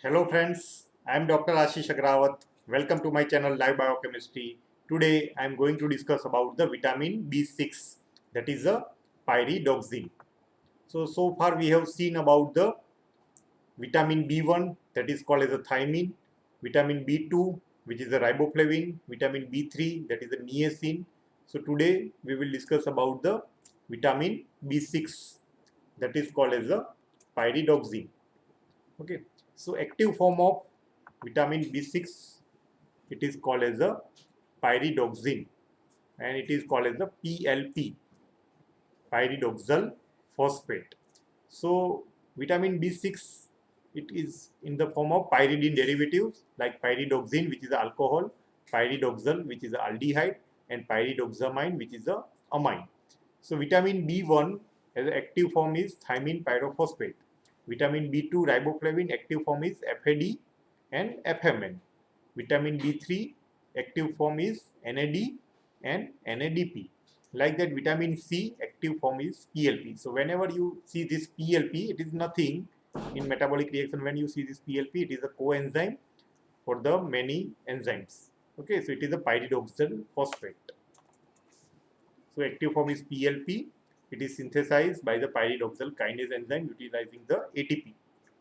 Hello friends, I am Dr. Ashish Agrawat. Welcome to my channel Live Biochemistry. Today I am going to discuss about the vitamin B6, that is a pyridoxine. So far we have seen about the vitamin B1, that is called as a thiamine, vitamin B2 which is a riboflavin, vitamin B3 that is a niacin. So today we will discuss about the vitamin B6, that is called as a pyridoxine. Okay, so active form of vitamin B6, it is called as a pyridoxine, and it is called as the PLP, pyridoxal phosphate. So vitamin B6, it is in the form of pyridine derivatives like pyridoxine, which is a alcohol, pyridoxal, which is a aldehyde, and pyridoxamine, which is a amine. So vitamin B1 as an active form is thiamine pyrophosphate. Vitamin B2 riboflavin active form is FAD and FMN. Vitamin B3 active form is NAD and NADP. Like that, vitamin C active form is PLP. So whenever you see this PLP, it is nothing in metabolic reaction. When you see this PLP, it is a coenzyme for the many enzymes. Okay, so it is a pyridoxal phosphate. So active form is PLP. It is synthesized by the pyridoxal kinase enzyme utilizing the ATP.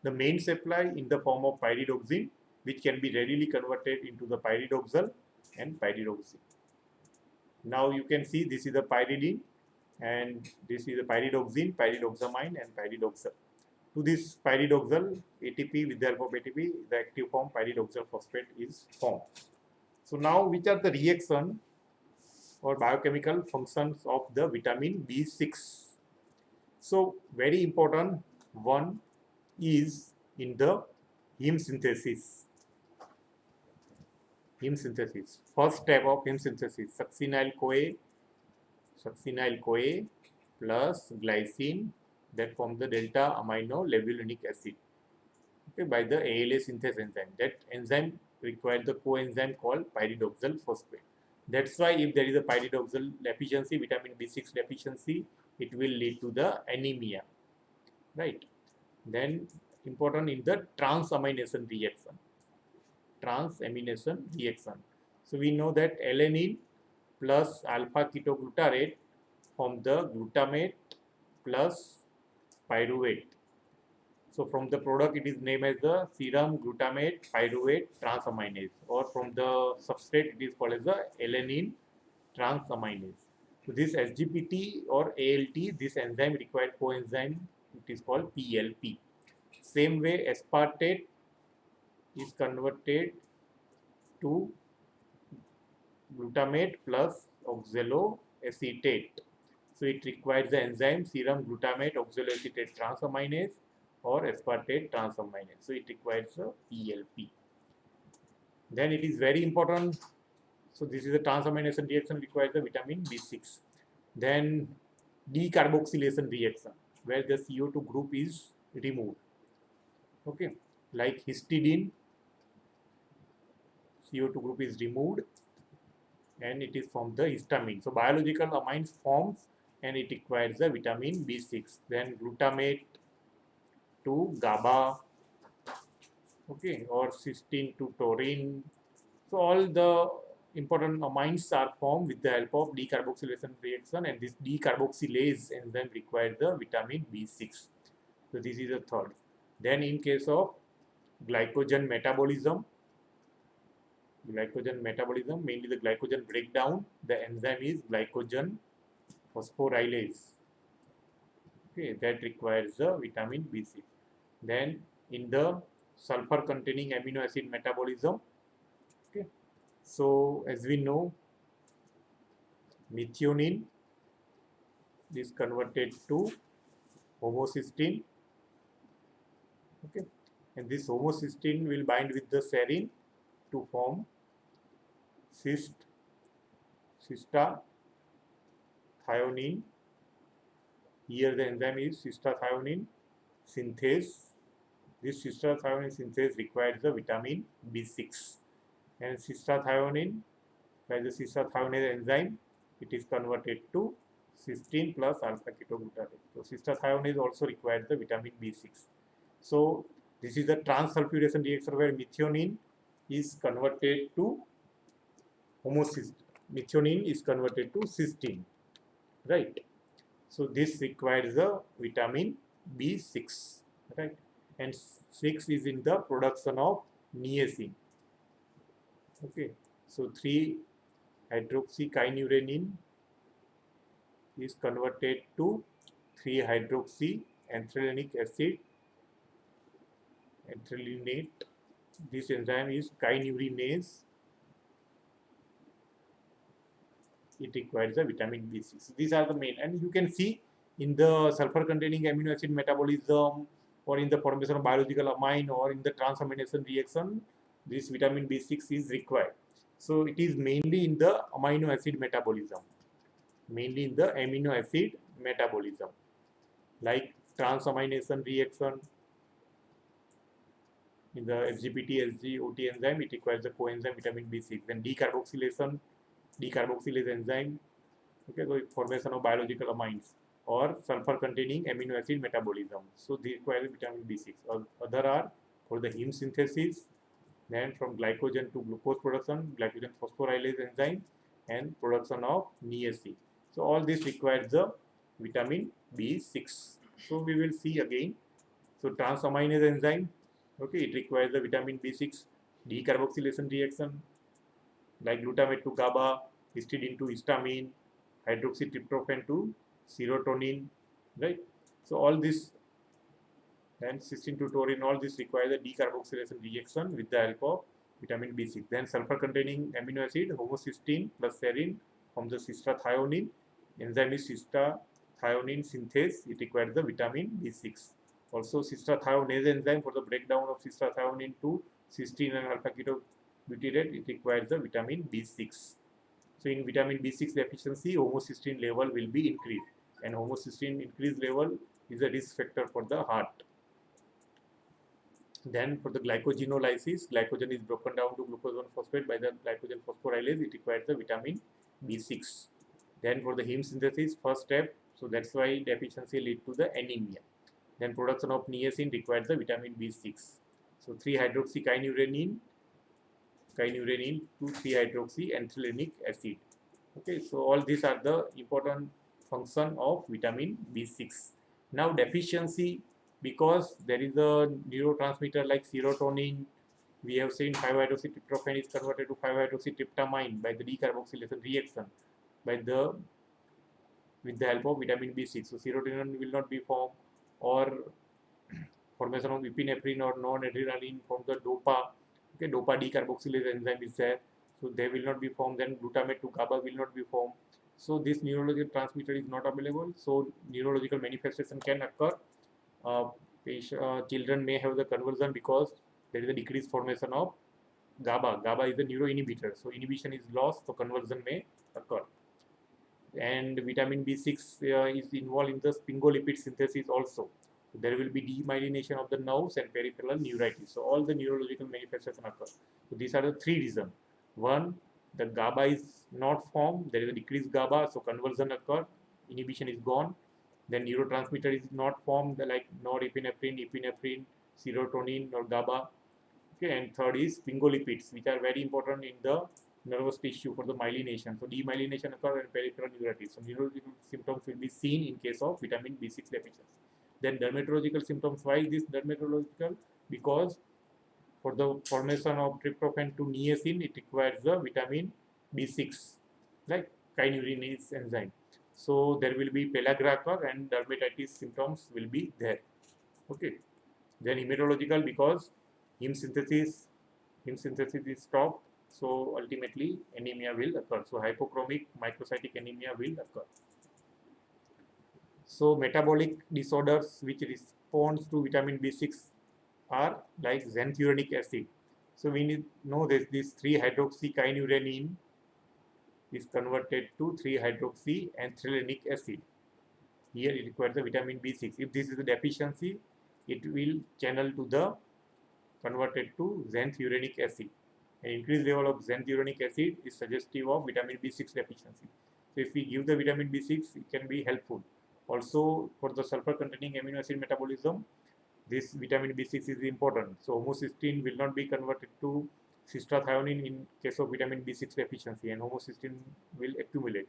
The main supply in the form of pyridoxine, which can be readily converted into the pyridoxal and pyridoxine. Now you can see this is the pyridine and this is the pyridoxine, pyridoxamine and pyridoxal. To this pyridoxal ATP, with the help of ATP, the active form pyridoxal phosphate is formed. So now which are the reaction or biochemical functions of the vitamin B6? So very important one is in the heme synthesis. Heme synthesis. First step of heme synthesis, succinyl-CoA plus glycine that form the delta amino levulinic acid, okay, by the ALA synthase enzyme. That enzyme requires the coenzyme called pyridoxal phosphate. That's why if there is a pyridoxal deficiency, vitamin B6 deficiency, it will lead to the anemia, right? Then important in the transamination reaction. Transamination reaction. So we know that alanine plus alpha ketoglutarate form the glutamate plus pyruvate. So from the product it is named as the serum glutamate pyruvate transaminase, or from the substrate it is called as the alanine transaminase. So this SGPT or ALT, this enzyme required coenzyme, it is called PLP. Same way aspartate is converted to glutamate plus oxaloacetate. So it requires the enzyme serum glutamate oxaloacetate transaminase or aspartate transaminase. So it requires a PLP. Then it is very important. So this is a transamination reaction requires the vitamin B6. Then decarboxylation reaction where the CO2 group is removed. Okay, like histidine, CO2 group is removed and it is from the histamine. So biological amines forms and it requires the vitamin B6. Then glutamate to GABA, okay, or cysteine to taurine. So all the important amines are formed with the help of decarboxylation reaction, and this decarboxylase enzyme requires the vitamin B6. So this is the third. Then in case of glycogen metabolism, mainly the glycogen breakdown, the enzyme is glycogen phosphorylase. Okay, that requires the vitamin B6. Then in the sulfur containing amino acid metabolism, okay, so as we know, methionine is converted to homocysteine, okay, and this homocysteine will bind with the serine to form cystathionine. Here the enzyme is cystathionine synthase. This cystathionine synthase requires the vitamin B6, and cystathionine by the cystathionase enzyme it is converted to cysteine plus alpha ketoglutarate. So cystathionase also requires the vitamin B6. So This is the trans-sulfuration reaction where methionine is converted to methionine is converted to cysteine, right? So this requires the vitamin B6, right? And 6 is in the production of niacin. Okay, so 3-hydroxykynurenine is converted to 3-hydroxyanthralinic acid, anthralinate. This enzyme is kynurenase. It requires the vitamin B6. These are the main, and you can see in the sulfur containing amino acid metabolism, or in the formation of biological amine, or in the transamination reaction, this vitamin B6 is required. So it is mainly in the amino acid metabolism, like transamination reaction. In the FGPT SGOT enzyme, it requires the coenzyme vitamin B6. Then decarboxylase enzyme. Okay, so formation of biological amines or sulfur containing amino acid metabolism. So they require vitamin B6. Other are for the heme synthesis, then from glycogen to glucose production, glycogen phosphorylase enzyme, and production of niacin. So all this requires the vitamin B6. So we will see again. So transaminase enzyme, okay, it requires the vitamin B6 decarboxylation reaction, like glutamate to GABA, histidine to histamine, hydroxytryptophan to serotonin, right? So all this, and cysteine to taurine, all this requires a decarboxylation reaction with the help of vitamin B6. Then sulfur containing amino acid, homocysteine plus serine from the cystathionine. Enzyme is cystathionine synthase. It requires the vitamin B6. Also cystathionase enzyme for the breakdown of cystathionine to cysteine and alpha ketobutyrate. It requires the vitamin B6. So in vitamin B6 deficiency, homocysteine level will be increased, and homocysteine increased level is a risk factor for the heart. Then for the glycogenolysis, glycogen is broken down to glucose 1-phosphate by the glycogen phosphorylase. It requires the vitamin B6. Then for the heme synthesis, first step, so that's why deficiency lead to the anemia. Then production of niacin requires the vitamin B6. So 3-hydroxykynurenine to 3-hydroxyanthralinic acid. Okay, so all these are the important function of vitamin B6. Now deficiency, because there is a neurotransmitter like serotonin, we have seen 5-hydroxytryptophan is converted to 5-hydroxytryptamine by the decarboxylation reaction with the help of vitamin B6. So serotonin will not be formed, or formation of epinephrine or non-adrenaline from the DOPA. Okay, DOPA decarboxylase enzyme is there, so they will not be formed. Then glutamate to GABA will not be formed. So this neurological transmitter is not available. So neurological manifestation can occur. Children may have the conversion because there is a decreased formation of GABA. GABA is a neuroinhibitor, so inhibition is lost, so conversion may occur. And vitamin B6 is involved in the sphingolipid synthesis also. So there will be demyelination of the nerves and peripheral neuritis. So all the neurological manifestations occur. So these are the three reasons. One, the GABA is not formed. There is a decreased GABA, so conversion occur. Inhibition is gone. Then neurotransmitter is not formed, like norepinephrine, epinephrine, serotonin, or GABA. Okay, and third is sphingolipids, which are very important in the nervous tissue for the myelination. So demyelination occurs in peripheral neuritis. So neurological symptoms will be seen in case of vitamin B6 deficiency. Then dermatological symptoms. Why is this dermatological? Because for the formation of tryptophan to niacin, it requires the vitamin B6, like kynurenase enzyme. So there will be pellagra occur and dermatitis symptoms will be there. Okay. Then hematological, because heme synthesis is stopped, so ultimately anemia will occur. So hypochromic microcytic anemia will occur. So metabolic disorders which responds to vitamin B6 are like xanthurenic acid. So we need know this 3-hydroxykynurenine is converted to 3-hydroxyanthralinic acid. Here it requires the vitamin B6. If this is a deficiency, it will channel to the converted to xanthurenic acid. An increased level of xanthurenic acid is suggestive of vitamin B6 deficiency. So if we give the vitamin B6, it can be helpful. Also for the sulfur containing amino acid metabolism, This vitamin B6 is important. So homocysteine will not be converted to cystathionine in case of vitamin B6 deficiency, and homocysteine will accumulate.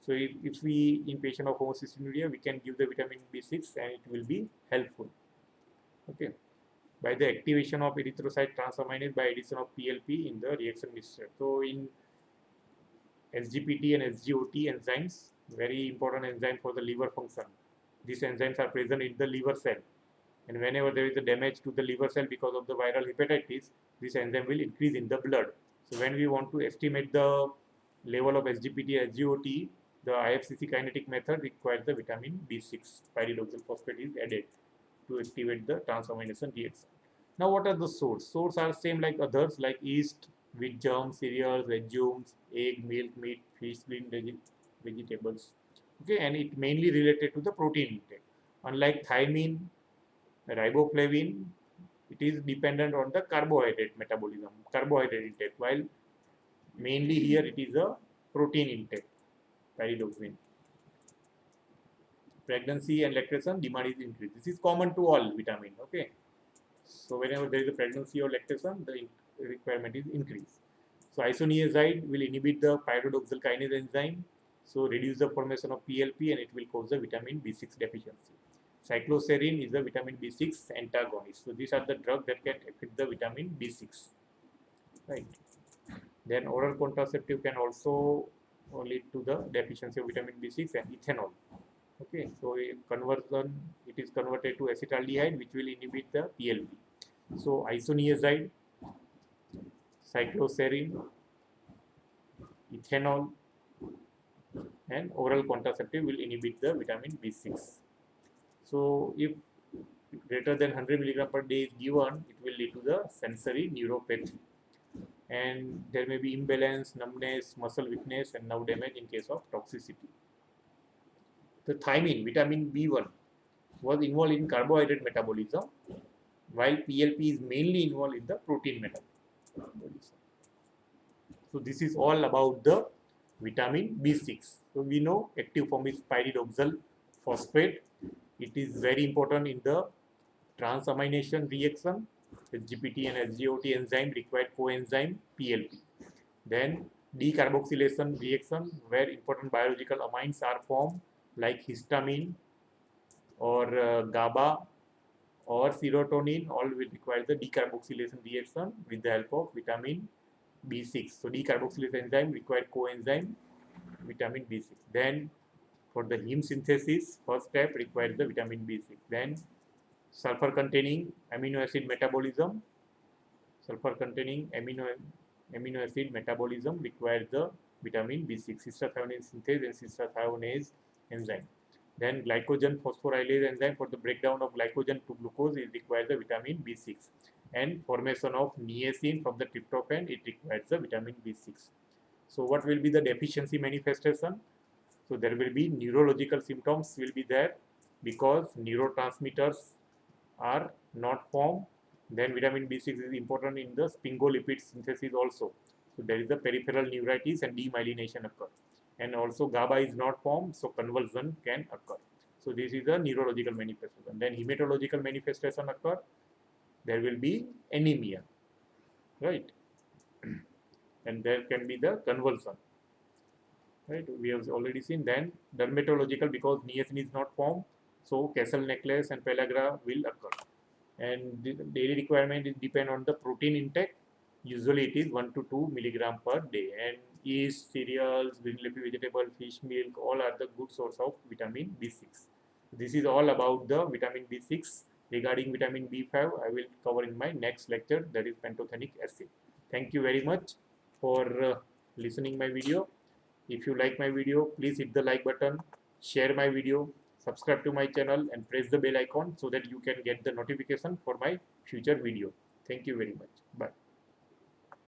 So if we in patient of homocystinuria, we can give the vitamin B6 and it will be helpful. Okay, by the activation of erythrocyte transaminase by addition of PLP in the reaction mixture. So in SGPT and SGOT enzymes, very important enzyme for the liver function. These enzymes are present in the liver cell, and whenever there is a damage to the liver cell because of the viral hepatitis, this enzyme will increase in the blood. So when we want to estimate the level of SGPT and SGOT, the IFCC kinetic method requires the vitamin B6 pyridoxal phosphate is added to activate the transamination reaction. Now what are the source? Source are same like others like yeast, wheat germs, cereals, legumes, egg, milk, meat, fish, green vegetables. Okay, and it mainly related to the protein intake. Unlike thiamine, riboflavin, it is dependent on the carbohydrate metabolism, carbohydrate intake, while mainly here it is a protein intake, pyridoxine. Pregnancy and lactation demand is increased. This is common to all vitamin. Okay, so whenever there is a pregnancy or lactation, the requirement is increased. So isoniazide will inhibit the pyridoxal kinase enzyme, so reduce the formation of PLP and it will cause the vitamin B6 deficiency. Cycloserine is a vitamin B6 antagonist. So these are the drugs that can affect the vitamin B6. Right. Then oral contraceptive can also lead to the deficiency of vitamin B6 and ethanol. Okay, so conversion, it is converted to acetaldehyde which will inhibit the PLP. So isoniazide, cycloserine, ethanol, and oral contraceptive will inhibit the vitamin B6. So if greater than 100 milligram per day is given, it will lead to the sensory neuropathy. And there may be imbalance, numbness, muscle weakness, and nerve damage in case of toxicity. The thiamine, vitamin B1, was involved in carbohydrate metabolism, while PLP is mainly involved in the protein metabolism. So this is all about the vitamin B6. So we know active form is pyridoxal phosphate. It is very important in the transamination reaction. SGPT and SGOT enzyme require coenzyme PLP. Then decarboxylation reaction where important biological amines are formed like histamine or GABA or serotonin, all will require the decarboxylation reaction with the help of vitamin B6. So decarboxylase enzyme require coenzyme vitamin B6. Then for the heme synthesis, first step requires the vitamin B6. Then sulfur containing amino acid metabolism. Sulfur containing amino acid metabolism requires the vitamin B6, cystathionine synthase and cystathionase enzyme. Then glycogen phosphorylase enzyme for the breakdown of glycogen to glucose is requires the vitamin B6. And formation of niacin from the tryptophan, it requires the vitamin B6. So what will be the deficiency manifestation? So there will be neurological symptoms will be there because neurotransmitters are not formed. Then vitamin B6 is important in the sphingolipid synthesis also. So there is the peripheral neuritis and demyelination occur. And also GABA is not formed, so convulsion can occur. So this is a neurological manifestation. Then hematological manifestation occur. There will be anemia, right? And there can be the convulsion, right? We have already seen. Then dermatological, because niacin is not formed, so Castle necklace and pellagra will occur. And the daily requirement is depend on the protein intake. Usually it is 1 to 2 milligram per day. And yeast, cereals, green leafy vegetable, fish milk, all are the good source of vitamin B6. This is all about the vitamin B6. Regarding vitamin B5, I will cover in my next lecture, that is pantothenic acid. Thank you very much for listening my video. If you like my video, please hit the like button, share my video, subscribe to my channel and press the bell icon so that you can get the notification for my future video. Thank you very much. Bye.